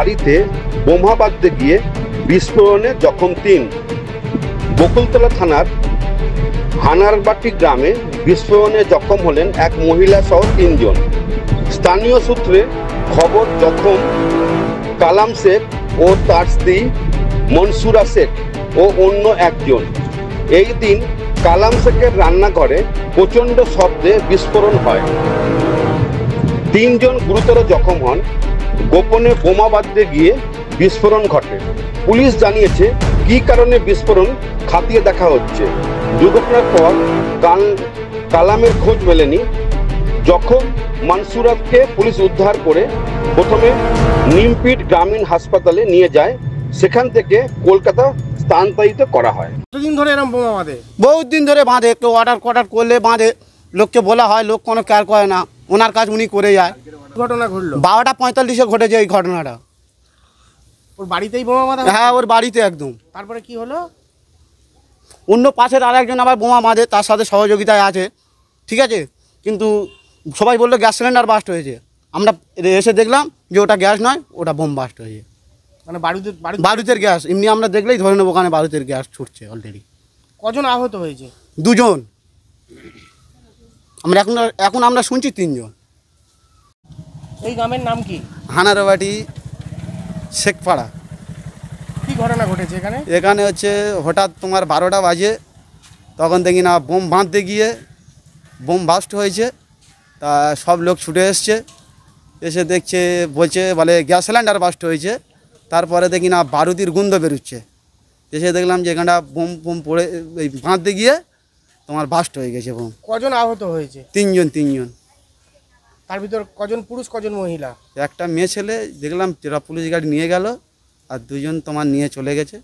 বাড়িতে বোমা বাঁধতে গিয়ে বিস্ফোরণে জখম 3। বকুলতলা থানার হানারবাটি গ্রামে বিস্ফোরণে জখম হলেন এক মহিলা সহ 3 জন। স্থানীয় সূত্রে খবর জখম কালাম শেখ ও তার স্ত্রী মনসুরা শেখ ও অন্য একজন। এই দিন কালাম শেখের রান্নাঘরে প্রচণ্ড শব্দে বিস্ফোরণ হয়। 3 জন গুরুতর জখম হন। গোপনে বোমা বাঁধতে গিয়ে বিস্ফোরণ ঘটে। পুলিশ জানিয়েছে কী কারণে বিস্ফোরণ খতিয়ে দেখা হচ্ছে। দুর্ঘটনার পর কালামের খোঁজ মেলেনি। জখম মনসুরাতকে পুলিশ উদ্ধার করে প্রথমে নিমপিট গ্রামীণ হাসপাতালে নিয়ে যায়, সেখান থেকে কলকাতা স্থানান্তরিত করা হয়। কতদিন ধরে এরকম বোমা বাঁধে? বহুত দিন ধরে বাঁধে, একটু অর্ডার করলে বাঁধে, লোককে বলা হয়, লোক কোনো কেয়ার করে না, ওনার কাজ উনি করে যায়। ঘটনা ঘটলো 12:45-এ ঘটেছে এই ঘটনাটা। ওর বাড়িতেই বোমা বাঁধা? হ্যাঁ, ওর বাড়িতে একদম। তারপরে কি হলো? অন্য পাশের আরেকজন আবার বোমা বাঁধে, তার সাথে সহযোগিতায় আছে, ঠিক আছে, কিন্তু সবাই বললো গ্যাস সিলিন্ডার বাস্ট হয়েছে। আমরা এসে দেখলাম যে ওটা গ্যাস নয়, ওটা বোম বাস্ট হয়েছে। মানে বারুদের গ্যাস। এমনি আমরা দেখলেই ধরে নেবো ওখানে বারুদের গ্যাস ছুটছে অলরেডি। কজন আহত হয়েছে? 2 জন। আমরা এখন আমরা শুনছি 3 জন। এই গ্রামের নাম কি? হানারবাটি শেখপাড়া। কি ঘটনা ঘটেছে এখানে? এখানে হচ্ছে হঠাৎ তোমার 12টা বাজে, তখন দেখি না বোম বাঁধতে গিয়ে বোম বাস্ট হয়েছে। তা সব লোক ছুটে এসছে, এসে দেখছে, বলে গ্যাস সিলিন্ডার বাস্ট হয়েছে। তারপরে দেখি না বারুদির গন্ধ বেরোচ্ছে। এসে দেখলাম যে এখানটা বোম পড়ে এই বাঁধতে গিয়ে তোমার বাস্ট হয়ে গেছে বোম। কজন আহত হয়েছে? 3 জন। তার ভিতর কজন পুরুষ কজন মহিলা? একটা মেয়ে ছেলে দেখলাম, যেটা পুলিশ গাড়ি নিয়ে গেল, আর 2 জন তোমার নিয়ে চলে গেছে।